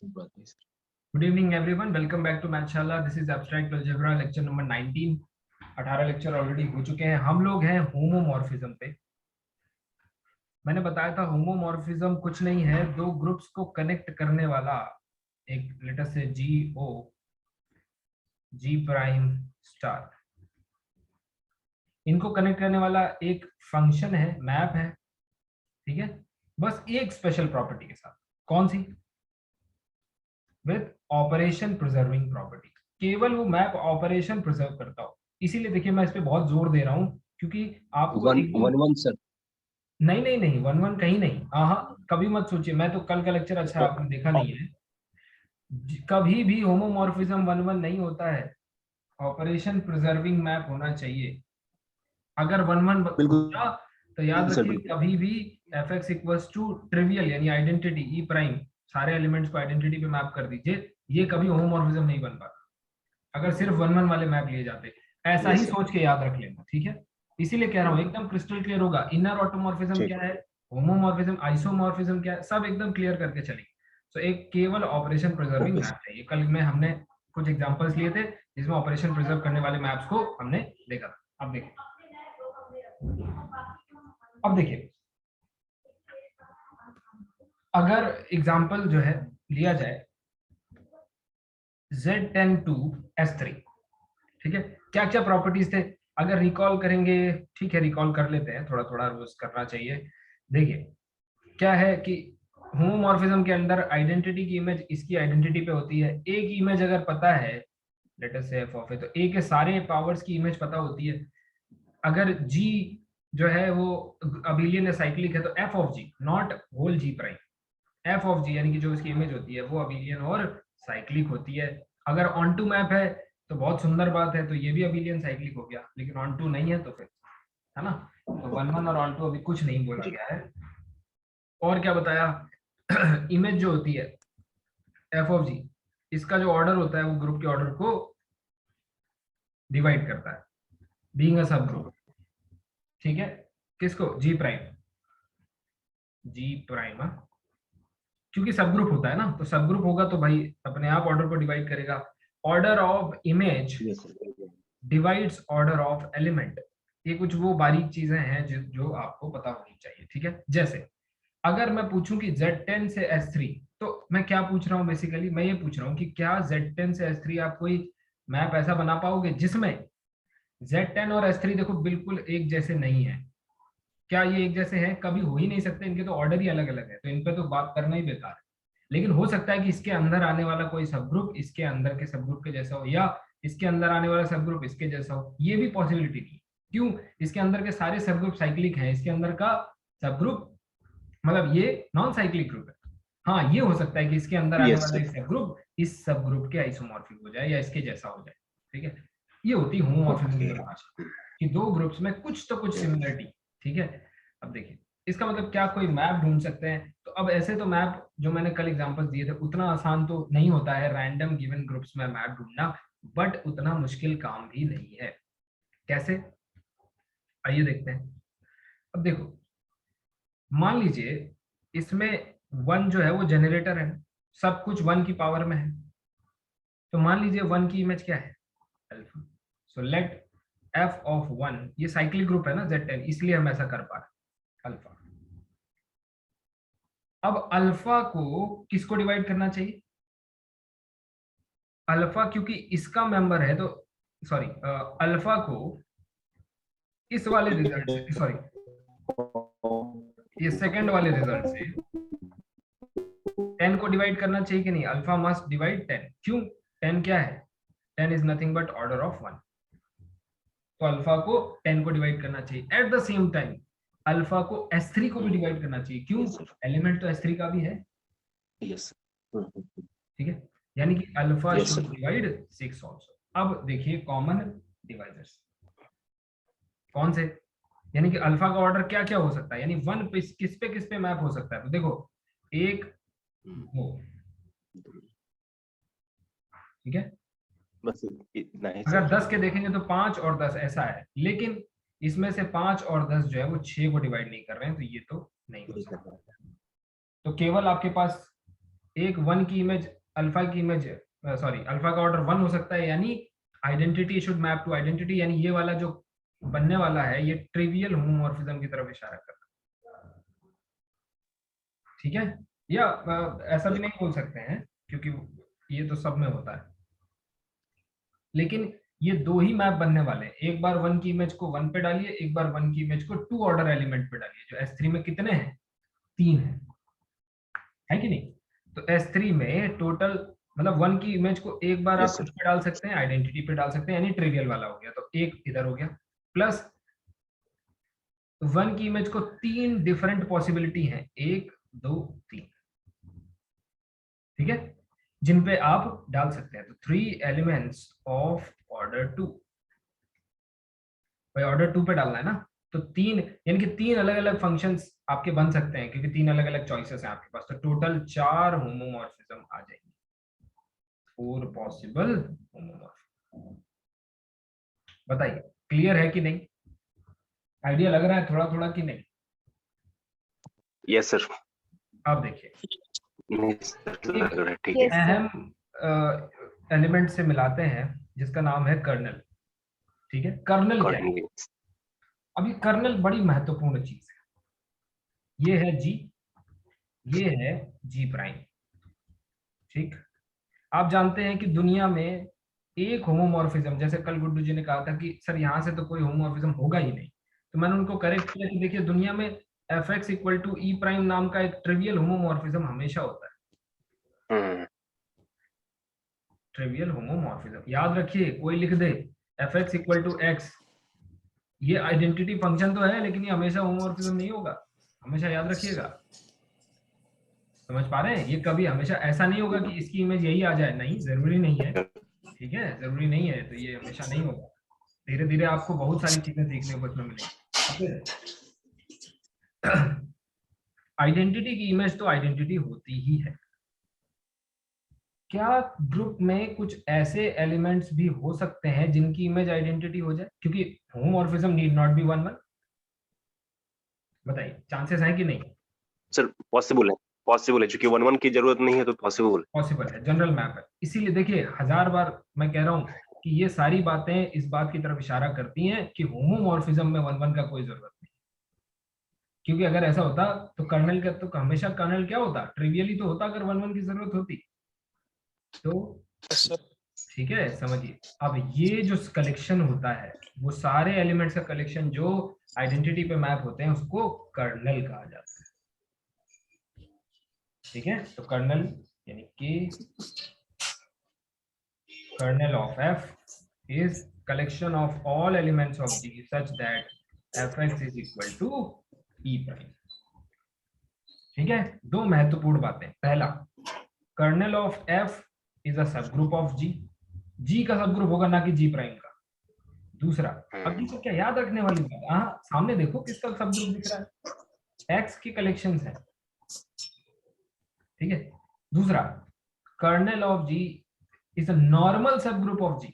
Good evening everyone, welcome back to Mathshala. This is abstract algebra lecture number 19। 18 lecture already हो चुके हैं। हम लोग हैं होमोमॉर्फिज्म पे। मैंने बताया था होमोमॉर्फिज्म कुछ नहीं है, दो ग्रुप्स को कनेक्ट करने वाला एक लेटर से जी ओ जी प्राइम स्टार, इनको कनेक्ट करने वाला एक फंक्शन है, मैप है। ठीक है, बस एक स्पेशल प्रॉपर्टी के साथ। कौन सी? With operation preserving property. केवल वो मैप ऑपरेशन प्रिजर्व करता हो। इसीलिए देखिए मैं इस पे बहुत जोर दे रहा हूं, क्योंकि आपको वन वन सर। नहीं नहीं नहीं, वन वन कहीं नहीं। हाँ, कभी मत सोचिए। मैं तो कल का लेक्चर अच्छा आपने देखा नहीं है। कभी भी होमोमॉर्फिज्म वन वन नहीं होता है। ऑपरेशन प्रिजर्विंग मैप होना चाहिए। अगर वन वन बिल्कुल होता तो याद सर, रखिए बिल्कुल। कभी भी f x equals to trivial यानी आइडेंटिटी ई प्राइम, सारे एलिमेंट्स को आइडेंटिटी पे मैप कर दीजिए, ये कभी होमोमॉर्फिज्म नहीं बन पाता अगर सिर्फ वन वन वाले मैप लिए जाते। ऐसा ही यस सर। सोच के याद रख लेना, ठीक है? इसीलिए कह रहा हूँ एकदम क्रिस्टल क्लियर होगा। इनर ऑटोमॉर्फिज्म ठीक। क्या है, होमोमॉर्फिज्म, आइसोमॉर्फिज्म क्या है, सब एकदम क्लियर करके चलेंगे। तो एक केवल ऑपरेशन प्रिजर्विंग ओके मैप चाहिए। कल में हमने कुछ एग्जांपल्स लिए थे जिसमें ऑपरेशन प्रिजर्व करने वाले मैप्स को हमने देखा था। अब देखिए अगर एग्जांपल जो है लिया जाए Z10 to S3। ठीक है, क्या क्या प्रॉपर्टीज थे अगर रिकॉल करेंगे? ठीक है, रिकॉल कर लेते हैं, थोड़ा थोड़ा रोज करना चाहिए। देखिए क्या है कि होमोमॉर्फिज्म के अंदर आइडेंटिटी की इमेज इसकी आइडेंटिटी पे होती है। एक इमेज अगर पता है, लेट अस से एफ ऑफ ए, तो ए के सारे पावर्स की इमेज पता होती है। अगर जी जो है वो अबिलियन या साइक्लिक है तो F of G, not whole G prime, F of G यानी कि जो इसकी इमेज होती है वो अबिलियन और साइक्लिक होती है। अगर ऑन टू मैप है तो बहुत सुंदर बात है, तो ये भी अबिलियन साइक्लिक हो गया। लेकिन ऑन टू नहीं है तो फिर, है ना, तो वन वन और ऑन टू अभी कुछ नहीं बोला गया है। और क्या बताया इमेज जो होती है एफ ऑफ जी, इसका जो ऑर्डर होता है वो ग्रुप के ऑर्डर को डिवाइड करता है, बीइंग अ सब ग्रुप। ठीक है, किसको? जी प्राइम, जी प्राइम, क्योंकि सब ग्रुप होता है ना, तो सब ग्रुप होगा तो भाई अपने आप ऑर्डर को डिवाइड करेगा। Order of image yes sir. Divides order of element. ये कुछ वो बारीक चीजें हैं जो आपको पता होनी चाहिए। ठीक है, जैसे अगर मैं पूछूं कि Z10 से S3, तो मैं क्या पूछ रहा हूँ बेसिकली? मैं ये पूछ रहा हूँ कि क्या Z10 से S3 आप कोई मैप ऐसा बना पाओगे जिसमें Z10 और S3 देखो बिल्कुल एक जैसे नहीं है? क्या ये एक जैसे हैं? कभी हो ही नहीं सकते, इनके तो ऑर्डर ही अलग अलग है, तो इन पे तो बात करना ही बेकार है। लेकिन हो सकता है कि इसके अंदर आने वाला कोई सब ग्रुप इसके अंदर के सब ग्रुप के जैसा हो, या इसके अंदर आने वाला सब ग्रुप इसके जैसा हो। ये भी पॉसिबिलिटी नहीं है। क्यों? इसके अंदर के सारे सब ग्रुप साइक्लिक हैं, इसके अंदर का सब ग्रुप मतलब ये नॉन साइक्लिक ग्रुप है। हाँ, ये हो सकता है कि इसके अंदर आने यस वाला सर। एक सब ग्रुप इस सब ग्रुप के आइसोमॉर्फिक हो जाए या इसके जैसा हो जाए। ठीक है, ये होती है होमोमॉर्फिज्म की ओके। परिभाषा, कि दो ग्रुप्स में कुछ तो कुछ सिमिलरिटी। ठीक है, अब देखिए इसका मतलब क्या कोई मैप ढूंढ सकते हैं? तो अब ऐसे तो मैप जो मैंने कल एग्जांपल्स दिए थे उतना आसान तो नहीं होता है रैंडम गिवन ग्रुप्स में मैप ढूंढना, बट उतना मुश्किल काम भी नहीं है। कैसे? आइए देखते हैं। अब देखो मान लीजिए इसमें वन जो है वो जनरेटर है, सब कुछ वन की पावर में है। तो मान लीजिए वन की इमेज क्या है? Alpha. So let F of one, ये साइक्लिक ग्रुप है ना Z10, इसलिए हम ऐसा कर पा रहे हैं, अल्फा। अब अल्फा को किसको डिवाइड करना चाहिए? अल्फा क्योंकि इसका मेंबर है तो, सॉरी, अल्फा को इस वाले रिजल्ट से, सॉरी, ये सेकंड वाले रिजल्ट से 10 को डिवाइड करना चाहिए कि नहीं? Alpha must divide 10। क्यों? 10 क्या है? 10 is nothing but order of 1। तो अल्फा को 10 को डिवाइड करना चाहिए। At the same time alpha को S3 को भी डिवाइड करना चाहिए। क्यों? Yes sir. एलिमेंट तो S3 का भी है। यस। ठीक है, यानी कि alpha yes should sir. Divide 6 also. अब देखिए कॉमन डिवाइजर्स कौन से, यानी कि अल्फा का ऑर्डर क्या क्या हो सकता है, यानी वन पे किस पे मैप हो सकता है? तो देखो एक वो, ठीक है, बस इतना ही अगर सर। 10 के देखेंगे तो 5 और 10 ऐसा है, लेकिन इसमें से 5 और 10 जो है वो 6 को डिवाइड नहीं कर रहे हैं, तो ये तो नहीं हो नहीं सकता। करना। तो केवल आपके पास एक 1 की इमेज अल्फा की इमेज सॉरी अल्फा का ऑर्डर 1 हो सकता है, यानी identity should map to identity, यानी ये वाला जो बनने वाला है ये ट्रिवियल होमोमॉर्फिज्म की तरफ इशारा कर रहा है। ठीक है, या ऐसा भी नहीं बोल सकते हैं क्योंकि ये तो सब में होता है, लेकिन ये दो ही मैप बनने वाले हैं। एक बार 1 की इमेज को 1 पे डालिए, एक बार 1 की इमेज को 2 ऑर्डर एलिमेंट पे डालिए। जो S3 में कितने हैं? 3 है कि नहीं? तो S3 में टोटल मतलब 1 की इमेज को एक बार आप यस किस सर। पे डाल सकते हैं? आइडेंटिटी पे डाल सकते हैं, यानी ट्रिवियल वाला हो गया, तो एक इधर हो गया। प्लस 1 की इमेज को 3 डिफरेंट पॉसिबिलिटी है, 1 2 3, ठीक है, जिन पे आप डाल सकते हैं। तो 3 एलिमेंट्स ऑफ ऑर्डर 2, भाई ऑर्डर 2 पे डालना है ना, तो 3 यानी कि 3 अलग अलग फंक्शंस आपके बन सकते हैं क्योंकि 3 अलग अलग चॉइसेस हैं आपके पास। तो टोटल 4 होमोमॉर्फिज्म आ जाएंगे, 4 पॉसिबल होमोमॉर्फिज्म। बताइए क्लियर है कि नहीं? आइडिया लग रहा है थोड़ा थोड़ा कि नहीं? Yes sir. अब देखिए, नहीं सर, लग रहा है ठीक है। Yes, sir. अहम एलिमेंट से मिलाते हैं जिसका नाम है कर्नल। ठीक है, कर्नल क्या है? अकॉर्डिंगली अभी कर्नल बड़ी महत्वपूर्ण चीज है। ये है जी, ये है जी प्राइम। ठीक, आप जानते हैं कि दुनिया में एक होमोमॉर्फिज्म, जैसे कल गुड्डू जी ने कहा था कि सर यहाँ से तो कोई होमोमॉर्फिज्म होगा ही नहीं, तो मैंने उनको करेक्ट किया कि देखिए दुनिया में f x equal to E prime नाम का एक ट्रिवियल होमोमॉर्फिज्म हमेशा होता है। ट्रिवियल होमोमॉर्फिज्म याद रखिए, कोई लिख दे F x equal to X, ये आइडेंटिटी फंक्शन तो है लेकिन ये हमेशा होमोमॉर्फिज्म नहीं होगा, हमेशा याद रखिएगा। समझ पा रहे हैं? ये कभी हमेशा ऐसा नहीं होगा कि इसकी इमेज यही आ जाए, नहीं, जरूरी नहीं है। ठीक है, जरूरी नहीं है, तो ये हमेशा नहीं होगा। धीरे धीरे आपको बहुत सारी चीजें सीखने को इसमें मिलेंगी। आइडेंटिटी की इमेज तो आइडेंटिटी होती ही है। क्या ग्रुप में कुछ ऐसे एलिमेंट्स भी हो सकते हैं जिनकी इमेज आइडेंटिटी हो जाए? क्योंकि होमोमॉर्फिज्म नीड नॉट बी 1 1। बताइए चांसेस है कि नहीं? सर पॉसिबल है, पॉसिबल है, क्योंकि 1 1 की जरूरत नहीं है तो पॉसिबल है। पॉसिबल है, जनरल मैप है। इसीलिए देखिए 1000 बार मैं कह रहा हूं कि ये सारी बातें इस बात की तरफ इशारा करती हैं कि होमोमॉर्फिज्म में 1 1 का कोई जरूरत नहीं, क्योंकि अगर ऐसा होता तो कर्नल का तो हमेशा कर्नल क्या होता? ट्रिवियली तो होता अगर 1 1 की जरूरत होती तो। ठीक है, समझिए। अब ये जो कलेक्शन होता है वो सारे एलिमेंट्स का कलेक्शन जो आइडेंटिटी पे मैप होते हैं उसको कर्नल कहा जाता है। ठीक है, तो कर्नल यानी कि kernel of f is collection of all elements of G such that fx is equal to e prime। ठीक है, दो महत्वपूर्ण बातें। पहला, kernel of f is a subgroup of G, G का सब ग्रुप होगा ना कि G प्राइम का। दूसरा, अब ये क्या याद रखने वाली बात, हाँ सामने देखो किसका सब ग्रुप दिख रहा है, x की कलेक्शंस है। ठीक है, दूसरा, kernel of G is a normal subgroup of G।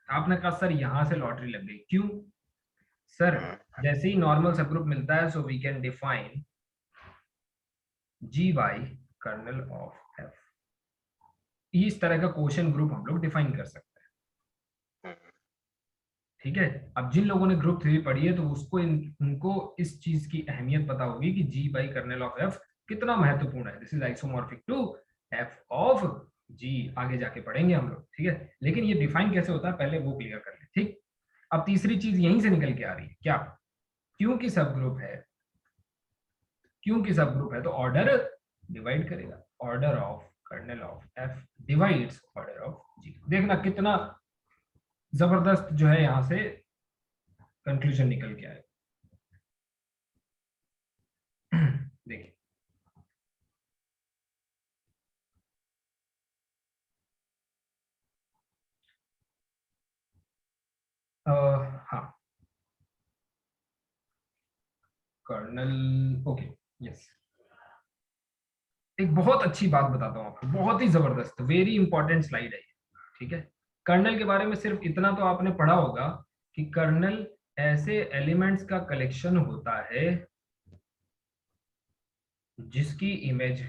आपने कहा सर यहां से लॉटरी लग गई, क्यों? सर जैसे ही नॉर्मल सब ग्रुप मिलता है so we can define G by kernel of f. इस तरह का क्वेश्चन ग्रुप हम लोग डिफाइन कर सकते हैं। ठीक है, अब जिन लोगों ने ग्रुप थ्योरी पढ़ी है तो उसको उनको इस चीज की अहमियत पता होगी कि G by kernel of F कितना महत्वपूर्ण है। This is isomorphic to F of G, आगे जाके पढ़ेंगे हम लोग। ठीक है, लेकिन ये डिफाइन कैसे होता है पहले वो क्लियर कर ले। ठीक, अब तीसरी चीज यहीं से निकल के आ रही है, क्या? क्योंकि सब ग्रुप है, क्योंकि सब ग्रुप है तो ऑर्डर डिवाइड करेगा, order of kernel of F divides order of G. देखना कितना जबरदस्त जो है यहां से कंक्लूजन निकल के आए। देखिए, हाँ, कर्नल, ओके, यस। एक बहुत अच्छी बात बताता हूँ आपको, बहुत ही जबरदस्त, वेरी इंपॉर्टेंट स्लाइड है ये। ठीक है, कर्नल के बारे में सिर्फ इतना तो आपने पढ़ा होगा कि कर्नल ऐसे एलिमेंट्स का कलेक्शन होता है जिसकी इमेज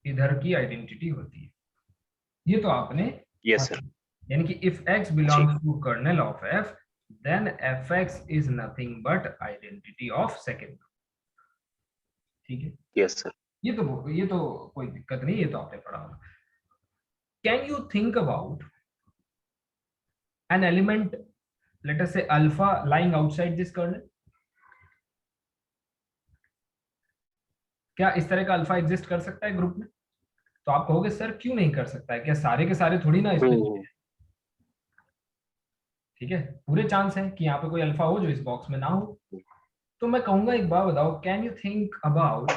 इधर की आइडेंटिटी होती है। ये तो आपने यस सर। यानी कि if x belongs to kernel of f then fx is nothing but identity of second. ठीक है, यस सर। ये तो कोई दिक्कत नहीं, ये तो आपने पढ़ा होगा। Can you think about an element let us say alpha lying outside this kernel? क्या इस तरह का अल्फा एग्जिस्ट कर सकता है ग्रुप में? तो आप कहोगे सर क्यों नहीं कर सकता है, क्या सारे के सारे थोड़ी ना इसमें जुड़े हैं? ठीक है, पूरे चांस है कि यहाँ पे कोई अल्फा हो जो इस बॉक्स में ना हो। तो मैं कहूंगा एक बार बताओ, can you think about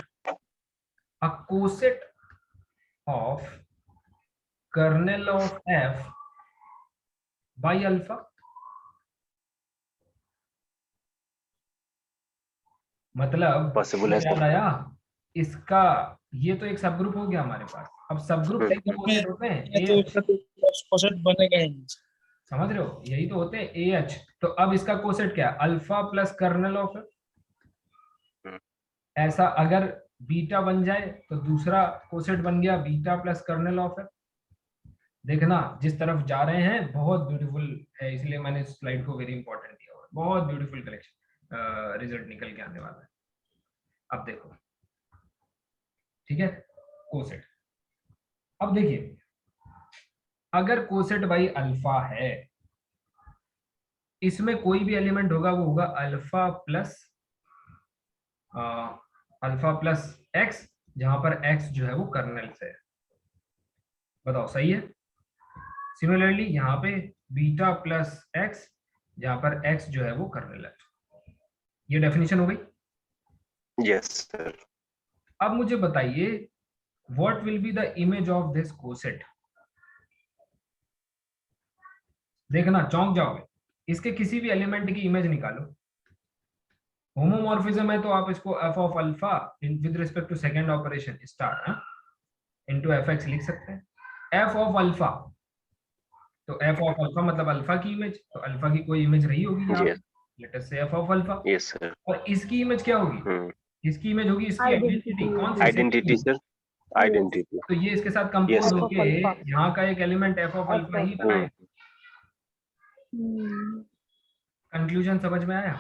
a coset of kernel of F by alpha? मतलब पॉसिबल है याद सर। आया इसका, ये तो एक सब ग्रुप हो गया हमारे पास। अब सब ग्रुप कई कंपोजिट होते हैं, ये तो इसका कोसेट बनेगा ही नहीं। समझ रहे हो, यही तो होते हैं ए एच। तो अब इसका कोसेट क्या है? Alpha plus kernel of f. ऐसा अगर बीटा बन जाए तो दूसरा कोसेट बन गया beta plus kernel of f. देखना जिस तरफ जा रहे हैं बहुत ब्यूटीफुल है, इसलिए मैंने इस स्लाइड को वेरी इंपॉर्टेंट दिया हुआ है। बहुत ब्यूटीफुल कलेक्शन रिजल्ट निकल के आने वाला है। अब देखो, ठीक है, कोसेट। अब देखिए, अगर कोसेट बाई अल्फा है, इसमें कोई भी एलिमेंट होगा वो होगा अल्फा प्लस एक्स, जहां पर एक्स जो है वो कर्नल से है। बताओ सही है? सिमिलरली यहाँ पे बीटा प्लस एक्स, जहां पर एक्स जो है वो कर्नल है। ये डेफिनेशन हो गई। Yes sir. अब मुझे बताइए what will be the image of this coset? देखना चौंक जाओगे, इसके किसी भी एलिमेंट की इमेज निकालो। होमोमॉर्फिज्म है तो आप इसको f of alpha with respect to second operation star into fx लिख सकते हैं। f ऑफ अल्फा, तो f ऑफ अल्फा मतलब अल्फा की इमेज, तो अल्फा की कोई इमेज रही होगी यहाँ पे, लेट अस से f of alpha. Yes sir. और इसकी इमेज क्या होगी? इसकी इमेज होगी इसकी आइडेंटिटी। कौन सी? Identity sir, identity. तो ये इसके साथ कंपोज Yes, sir. होके यहाँ का एक एलिमेंट f ऑफ अल्फा ही बनाए। कंक्लूजन समझ में आया?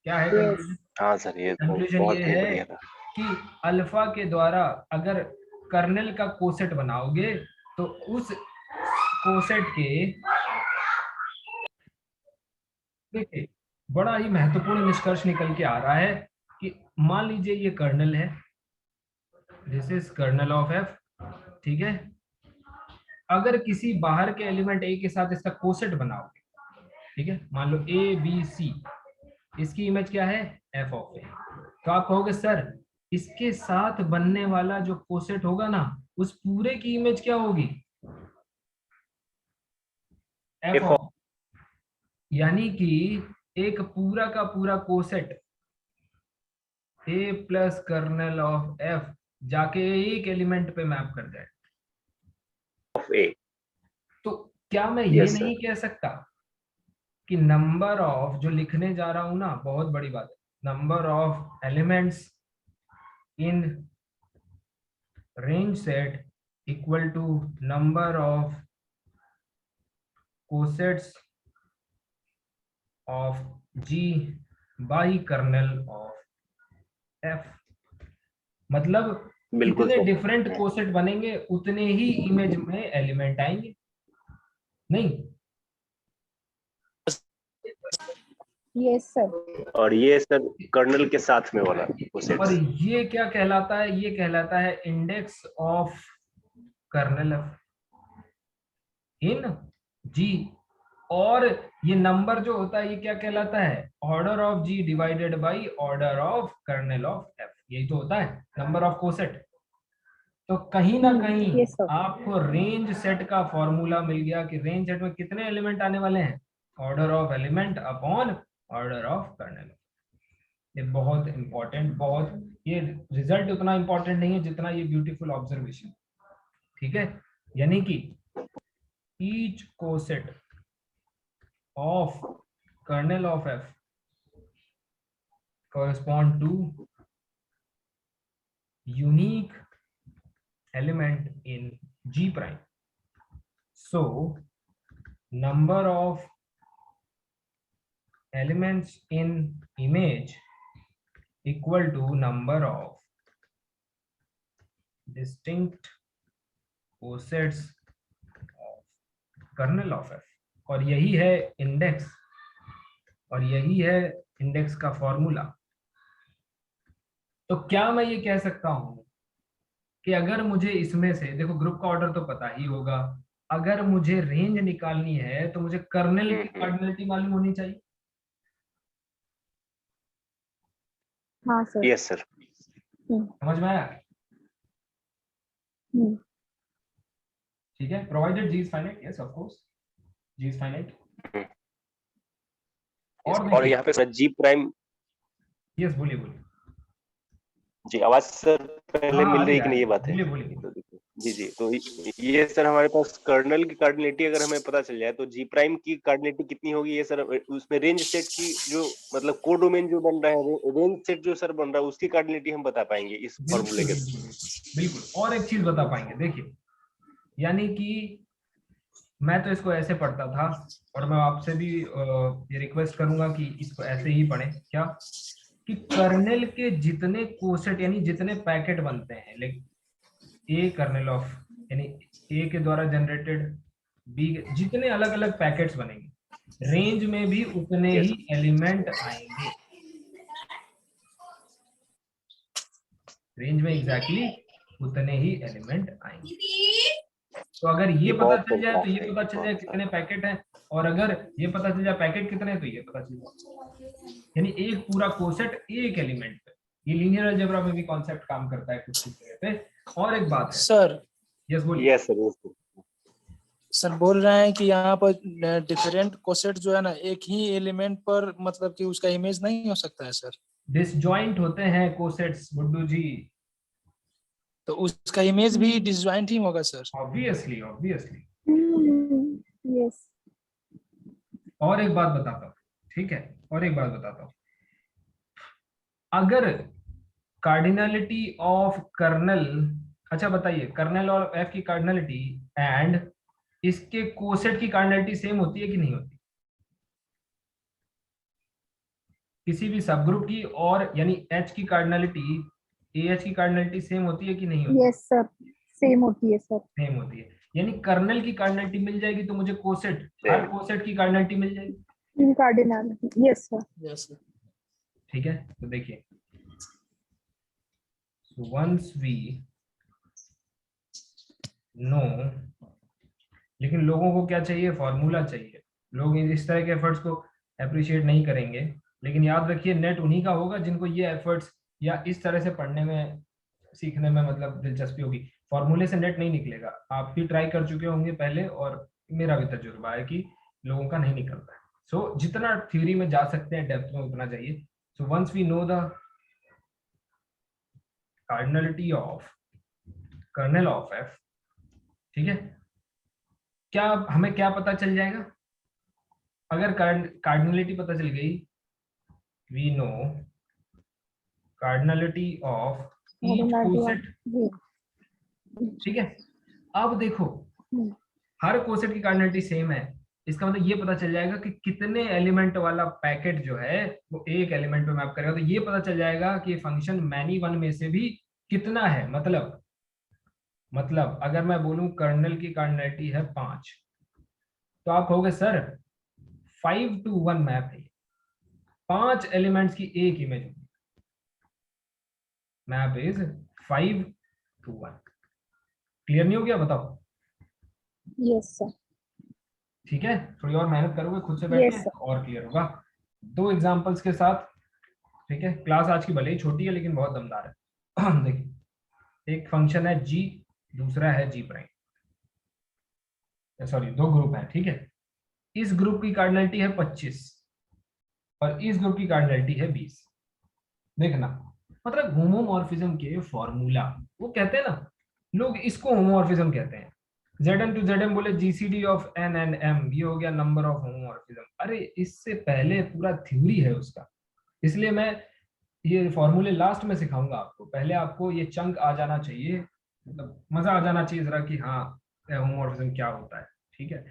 क्या है कंक्लूजन? हाँ सर, ये तो कंक्लूजन बहुत ये ही है बढ़िया था। कि अल्फा के द्वारा अगर कर्नेल का कोसेट बनाओगे तो उस कोसेट के, देखिए बड़ा ही महत्वपूर्ण निष्कर्ष निकल के आ रहा है कि मान लीजिए ये कर्नेल है, this is kernel of f, ठीक है। अगर किसी बाहर के एलिमेंट ए के साथ इसका कोसेट बनाओगे, ठीक है, मान लो ए बी सी, इसकी इमेज क्या है? F of a. तो आप कहोगे सर इसके साथ बनने वाला जो कोसेट होगा ना, उस पूरे की इमेज क्या होगी? एफ ऑफ, यानी कि एक पूरा का पूरा coset a plus kernel of f जाके एक एलिमेंट पे मैप कर जाए। Of a. तो क्या मैं ये Yes, sir. नहीं कह सकता कि नंबर ऑफ, जो लिखने जा रहा हूं ना, बहुत बड़ी बात है, number of elements in range set equal to number of cosets of G by kernel of f? मतलब बिल्कुल जितने सर। डिफरेंट कोसेट बनेंगे उतने ही इमेज में एलिमेंट आएंगे, नहीं? Yes sir. और ये सर कर्नल के साथ में वाला और कोसेट्स। ये क्या कहलाता है? ये कहलाता है इंडेक्स ऑफ कर्नल इन जी। और ये नंबर जो होता है ये क्या कहलाता है? Order of G divided by order of kernel of f. यही तो होता है नंबर ऑफ कोसेट। तो कहीं ना कहीं Yes, sir. आपको रेंज सेट का फॉर्मूला मिल गया कि रेंज सेट में कितने एलिमेंट आने वाले हैं? Order of element upon order of kernel. ये बहुत इंपॉर्टेंट, बहुत, ये रिजल्ट उतना इंपॉर्टेंट नहीं है जितना ये ब्यूटीफुल ऑब्जर्वेशन, ठीक है। यानी कि each coset of kernel of f correspond to unique element in G prime. So number of elements in image equal to number of distinct cosets of kernel of f, और यही है index, और यही है इंडेक्स का formula. तो क्या मैं ये कह सकता हूं कि अगर मुझे इसमें से, देखो ग्रुप का ऑर्डर तो पता ही होगा, अगर मुझे रेंज निकालनी है तो मुझे कर्नेल की कार्डिनलिटी मालूम होनी चाहिए। हाँ सर। Yes sir. समझ में आया? ठीक है, provided G is finite, yes of course G is finite. और यहाँ पे जी प्राइम, यस बोलिए बोलिए। जी आवाज सर पहले मिल रही है कि नहीं, ये बात है। बोलिए बोलिए। तो देखो जी जी, तो ये सर हमारे पास कर्नल की कार्डिनलिटी अगर हमें पता चल जाए तो जी प्राइम की कार्डिनलिटी कितनी होगी, ये सर उसमें रेंज सेट की जो मतलब को डोमेन जो बन रहा है, रेंज सेट जो सर बन रहा है उसकी कार्डिनलिटी हम बता पाएंगे इस फॉर्मूले के। बिल्कुल, और एक चीज बता पाएंगे, देखिए यानी कि मैं तो इसको ऐसे पढ़ता था, और मैं आपसे भी ये रिक्वेस्ट करूंगा कि इसको ऐसे ही पढ़ें, क्या कि कर्नेल के जितने कोसेट यानी जितने पैकेट बनते हैं, लाइक ए कर्नेल ऑफ यानी ए के द्वारा जनरेटेड बी, जितने अलग अलग पैकेट्स बनेंगे, रेंज में भी उतने ही एलिमेंट आएंगे, रेंज में एग्जैक्टली उतने ही एलिमेंट आएंगे। तो अगर ये पता चल जाए तो ये पता चल जाए कितने पैकेट हैं, और अगर ये पता चल जाए पैकेट कितने तो ये पता चल जाए, यानी एक पूरा कोसेट एक एलिमेंट पे। ये लीनियर अलजेब्रा में भी कॉन्सेप्ट काम करता है कुछ जगह पे। और एक बात है सर। यस बोलिए। Yes sir. सर बोल रहे हैं कि यहाँ पर डिफरेंट कोसेट जो है ना, एक ही एलिमेंट पर मतलब कि उसका इमेज नहीं हो सकता है सर। डिसजॉइंट होते हैं कोसेट्स गुड्डू जी, तो उसका इमेज भी डिसजॉइंट ही होगा सर। Obviously obviously. यस। और एक बात बताता हूँ, ठीक है, और एक बात बताता हूँ, अगर कार्डिनलिटी ऑफ कर्नल, अच्छा बताइए, कर्नल और एफ की कार्डिनलिटी एंड इसके कोसेट की कार्डिनलिटी सेम होती है कि नहीं होती? किसी भी सब ग्रुप की और यानी एच की कार्डिनलिटी एएच की कार्डिनलिटी सेम होती है कि नहीं होती? यस सर, सेम होती है सर। सेम होती है, यानी कर्नल की कार्डिनलिटी मिल जाएगी तो मुझे कोसेट, हर कोसेट की कार्डिनलिटी मिल जाएगी। In cardinality, yes sir. Yes sir. ठीक है, तो देखिए, वंस वी नो, लेकिन लोगों को क्या चाहिए? फॉर्मूला चाहिए। लोग इस तरह के एफर्ट्स को अप्रिशिएट नहीं करेंगे, लेकिन याद रखिए नेट उन्हीं का होगा जिनको ये एफर्ट्स या इस तरह से पढ़ने में सीखने में मतलब दिलचस्पी होगी। फॉर्मूले से नेट नहीं निकलेगा, आप भी ट्राई कर चुके होंगे पहले, और मेरा भी तजुर्बा है कि लोगों का नहीं निकलता है। सो जितना थ्योरी में जा सकते हैं डेप्थ में उतना चाहिए। So once we know the cardinality of kernel of f, ठीक है, क्या हमें क्या पता चल जाएगा? अगर कार्डिनलिटी पता चल गई, we know cardinality of each coset, ठीक है। अब देखो हर कोसेट की कार्डिनलिटी सेम है, इसका मतलब ये पता चल जाएगा कि कितने एलिमेंट वाला पैकेट जो है वो एक एलिमेंट पे मैप करेगा, तो ये पता चल जाएगा कि फंक्शन मैनी वन में से भी कितना है। मतलब अगर मैं बोलूं कर्नल की कार्डिनलिटी है 5, तो आप कहोगे सर 5:1 मैप है, 5 एलिमेंट्स की एक इमेज होगी, मैप इज 5:1। क्लियर नहीं हो गया? बताओ। Yes sir. ठीक है, थोड़ी और मेहनत करोगे खुद से बैठ के और क्लियर होगा। 2 एग्जांपल्स के साथ, ठीक है। क्लास आज की भले ही छोटी है लेकिन बहुत दमदार है। देखिए, एक फंक्शन है जी, दूसरा है जी प्राइम, सॉरी 2 ग्रुप है, ठीक है। इस ग्रुप की कार्डिनलिटी है 25 और इस ग्रुप की कार्डिनलिटी है 20। देखना, मतलब होमोमॉर्फिज्म के फॉर्मूला, वो कहते हैं ना लोग, इसको होमोमॉर्फिज्म कहते हैं। Zn to Zm बोले GCD of n and m, ये हो गया नंबर ऑफ होमोमॉर्फिज्म। अरे इससे पहले पूरा थ्योरी है उसका, इसलिए मैं ये फॉर्मूले लास्ट में सिखाऊंगा आपको, पहले आपको ये चंक आ जाना चाहिए मतलब मजा आ जाना चाहिए जरा कि हाँ होमोमॉर्फिज्म क्या होता है। ठीक है,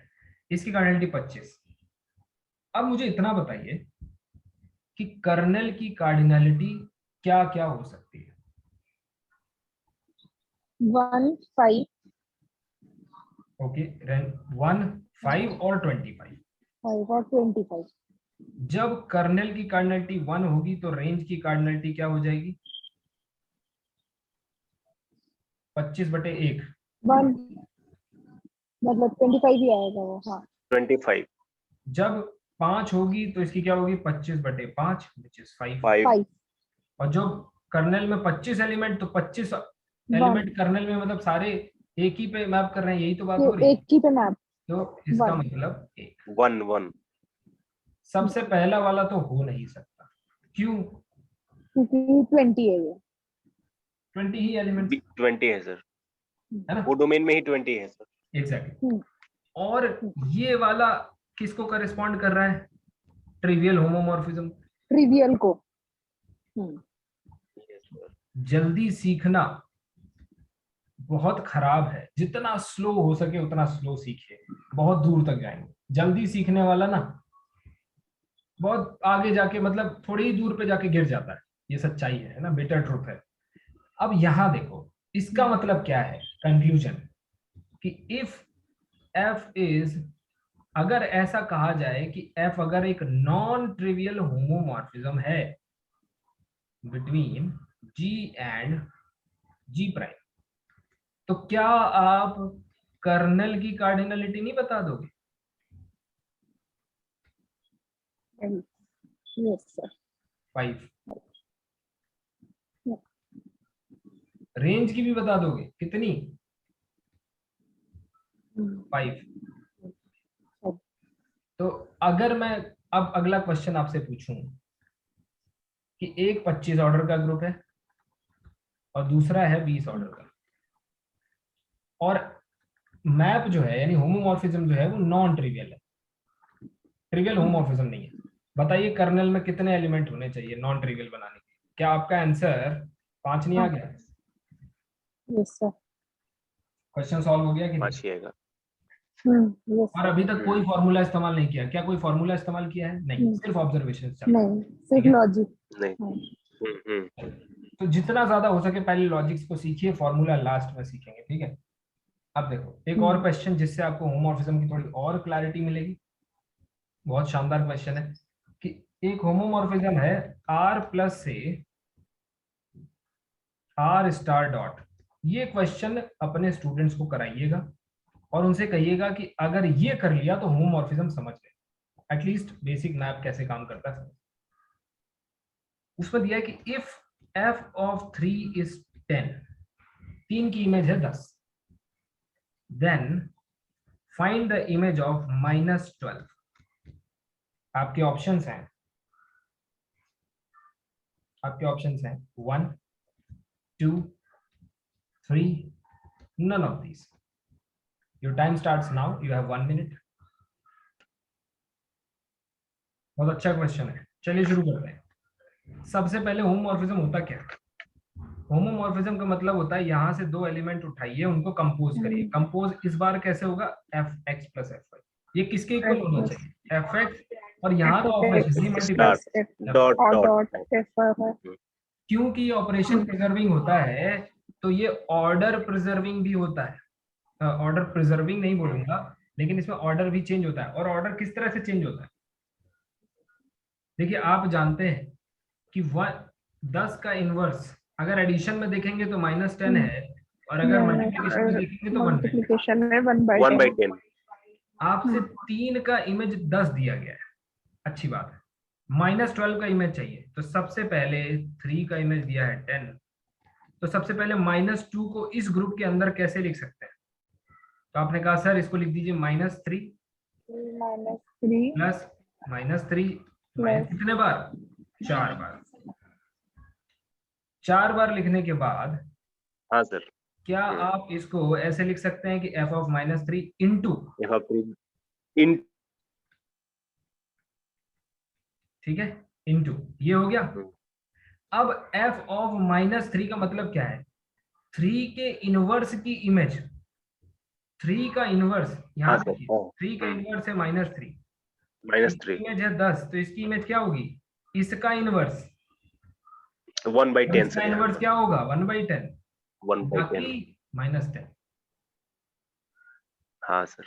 इसकी कार्डिनलिटी 25। अब मुझे इतना बताइए कि कर्नेल की कार्डिनलिटी क्या क्या हो सकती है। 1, 5, ओके, 1, 5 और 25। 5 और 25। जब कर्नेल की कार्डिनलिटी 1 होगी तो रेंज की कार्डिनलिटी क्या हो जाएगी? 25/1। 1 मतलब 25 ही आएगा वो। हाँ 25 जब 5 होगी तो इसकी क्या होगी? 25/5 विच इज 5। 5 5 और जो कर्नेल में 25 एलिमेंट, तो 25 1 एलिमेंट कर्नेल में मतलब सारे एक ही पे मैप कर रहे हैं, यही तो बात हो रही है। एक ही पे मैप। तो इसका 1 मतलब एक। 1 1 सबसे पहला वाला तो हो नहीं सकता। क्यों? क्योंकि 20 है ये। 20 ही एलिमेंट 20 है सर, है ना? वो डोमेन में ही 20 है सर। एग्जैक्टली। हम्म, और ये वाला किसको करेस्पॉन्ड कर रहा है? Trivial homomorphism. ट्रिवियल को। हम्म, Yes, sir. जल्दी सीखना बहुत खराब है, जितना स्लो हो सके उतना स्लो सीखिए, बहुत दूर तक जाएंगे। जल्दी सीखने वाला ना बहुत आगे जाके मतलब थोड़ी ही दूर पे जाके गिर जाता है। ये सच्चाई है ना, बिटर ट्रुथ है। अब यहां देखो, इसका मतलब क्या है कंक्लूजन, कि इफ एफ इज, अगर ऐसा कहा जाए कि एफ अगर एक नॉन ट्रिवियल होमोमॉर्फिज्म है between G and G prime, तो क्या आप कर्नल की कार्डिनलिटी नहीं बता दोगे? Yes sir. 5। रेंज की भी बता दोगे? कितनी? 5। तो अगर मैं अब अगला क्वेश्चन आपसे पूछूं कि एक 25 ऑर्डर का ग्रुप है और दूसरा है 20 ऑर्डर का, और मैप जो है यानी होमोमॉर्फिज्म जो है वो नॉन ट्रिवियल है, ट्रिवियल होमोमॉर्फिज्म नहीं है, बताइए कर्नल में कितने एलिमेंट होने चाहिए नॉन ट्रिवियल बनाने के? क्या आपका आंसर 5 नहीं आ गया? Yes sir. क्वेश्चन सॉल्व हो गया कि नहीं? 5 ही आएगा। यस और सर। अभी तक कोई फॉर्मूला इस्तेमाल नहीं किया? क्या कोई फॉर्मूला इस्तेमाल किया है? नहीं, सिर्फ ऑब्जर्वेशन चल रहा है। नहीं, ठीक सिर्फ है, लॉजिक। नहीं। तो जितना ज्यादा हो सके पहले लॉजिक्स को सीखिए, फॉर्मूला लास्ट में सीखेंगे। ठीक है, अब देखो एक और क्वेश्चन जिससे आपको होमोमॉर्फिज्म की थोड़ी और क्लैरिटी मिलेगी। बहुत शानदार क्वेश्चन है कि एक होमोमॉर्फिज्म है r प्लस से r स्टार डॉट। ये क्वेश्चन अपने स्टूडेंट्स को कराइएगा और उनसे कहिएगा कि अगर ये कर लिया तो होमोमॉर्फिज्म समझ गए, एटलीस्ट बेसिक मैप कैसे काम करता है। उसमें दिया है कि इफ f ऑफ 3 इज 10, 3 की इमेज है 10, then find the image of -12। आपके ऑप्शंस हैं, 1, 2, 3, none of these. Your time starts now. You have 1 minute. बहुत अच्छा क्वेश्चन है, चलिए शुरू करते हैं। सबसे पहले होमोमॉर्फिज्म होता क्या है? होमोमॉर्फिज्म का मतलब होता है यहाँ से दो एलिमेंट उठाइए, उनको कंपोज करिए। कंपोज इस बार कैसे होगा? fx plus fy। ये किसके इक्वल होना चाहिए? fx, और यहाँ तो ऑपरेशन ही मल्टीप्लाई। Dot dot dot. क्योंकि ये ऑपरेशन प्रिजर्विंग होता है तो ये ऑर्डर प्रिजर्विंग भी होता है। ऑर्डर प्रिजर्विंग नहीं बोलूंगा, लेकिन इसमें ऑर्डर भी चेंज होता है। और ऑर्डर किस तरह से चेंज होता है? देखिए आप जानते हैं कि 10 का इनवर्स अगर एडिशन में देखेंगे तो -10 है, और अगर मल्टीप्लिकेशन में देखेंगे तो 1 है। मल्टीप्लिकेशन में 1 by 10 आपसे 3 का इमेज 10 दिया गया है, अच्छी बात है। -12 का इमेज चाहिए, तो सबसे पहले 3 का इमेज दिया है 10, तो सबसे पहले -2 को इस ग्रुप के अंदर कैसे लिख सकते हैं? तो आपने कहा सर इसको लिख दीजिए -3 -3 प्लस -3 कितने बार? 4 बार। 4 बार लिखने के बाद हाँ सर। क्या आप इसको ऐसे लिख सकते हैं कि f of -3 into, f of 3 इन ठीक है, इंटू ये हो गया। अब f ऑफ -3 का मतलब क्या है? 3 के इनवर्स की इमेज, 3 का इनवर्स यहाँ हाँ सर, देखिए, हाँ। 3 का इनवर्स है -3, -3 इमेज है 10, तो इसकी इमेज क्या होगी, इसका इनवर्स, 1/10 इसका सर, यहाँ इनवर्स पर क्या होगा 1/10, 1/10। बाकी -10, हाँ सर,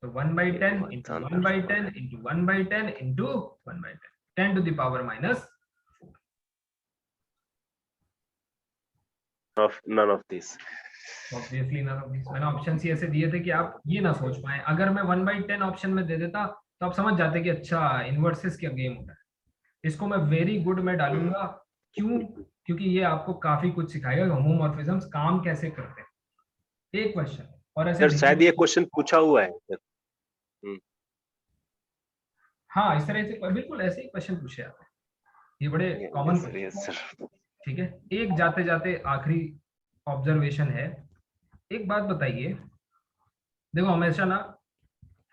तो 1/10 ये into answer 1/10 into 1/10 into 1/10, 10 to the power -4। of none of this। Obviously none of this. मैंने ऑप्शन ही ऐसे दिए थे कि आप ये ना सोच पाए, अगर मैं 1/10 ऑप्शन में दे देता तो आप समझ जाते कि अच्छा इनवर्सेस क्या गेम होता है। इसको मैं वेरी गुड में डालूंगा, क्यों, क्योंकि ये आपको काफी कुछ सिखाएगा होमोमॉर्फिज्म्स काम कैसे करते हैं। एक क्वेश्चन और ऐसे सर शायद ये क्वेश्चन पूछा हुआ है सर। हाँ, इस तरह से बिल्कुल ऐसे ही क्वेश्चन पूछे आप, ये बड़े common yes sir, yes sir. ठीक है। एक जाते जाते आखिरी ऑब्जर्वेशन है, एक बात बताइए, देखो हमेशा ना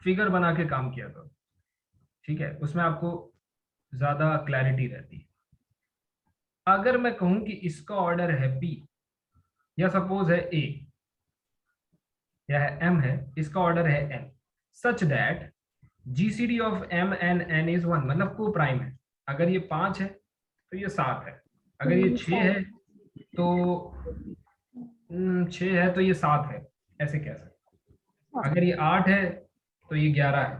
फिगर बना के काम किया करो, ठीक है, उसमें आपको ज्यादा क्लैरिटी रहती है। अगर मैं कहूं कि इसका ऑर्डर है P या सपोज है A या है M है, इसका ऑर्डर है N, such that GCD of M and N is 1, मतलब को प्राइम है। अगर ये 5 है तो ये 7 है, अगर ये 6 है तो 6 है तो ये 7 है, ऐसे कह सकते। अगर ये 8 है तो ये 11 है,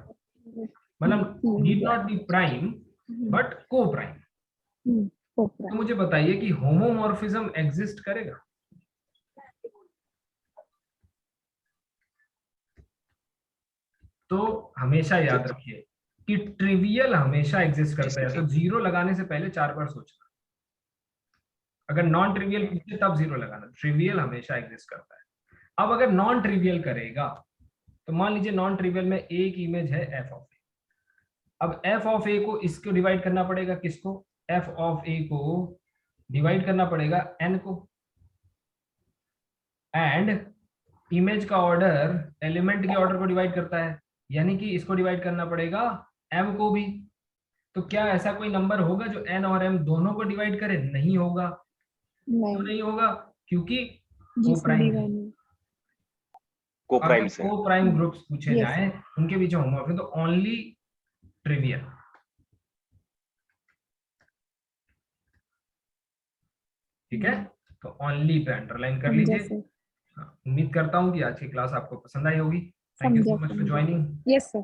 मतलब need not be prime but को प्राइम। तो मुझे बताइए कि होमोमॉर्फिज्म एग्जिस्ट करेगा? तो हमेशा याद रखिए कि ट्रिवियल हमेशा एग्जिस्ट करता है, तो जीरो लगाने से पहले 4 बार सोचना। अगर नॉन ट्रिवियल पूछे तब जीरो लगाना, ट्रिवियल हमेशा एग्जिस्ट करता है। अब अगर नॉन ट्रिवियल करेगा तो मान लीजिए नॉन ट्रिवियल में एक इमेज है f ऑफ a, अब f ऑफ a को इसको डिवाइड करना पड़ेगा, किसको, f ऑफ a को डिवाइड करना पड़ेगा n को, एंड इमेज का ऑर्डर एलिमेंट के ऑर्डर को डिवाइड करता है, यानी कि इसको डिवाइड करना पड़ेगा m को भी। तो क्या ऐसा कोई नंबर होगा जो n और m दोनों को डिवाइड करे? नहीं होगा। क्यों नहीं होगा? क्योंकि को प्राइम, को प्राइम से को प्राइम ग्रुप्स पूछे जाएं उनके बीच होमोमॉर्फिज्म, तो ओनली ट्रिवियल। ठीक है, तो ओनली पे अंडरलाइन कर लीजिए। उम्मीद करता हूं कि आज की क्लास आपको पसंद आई होगी। Thank you so much for joining. Yes sir.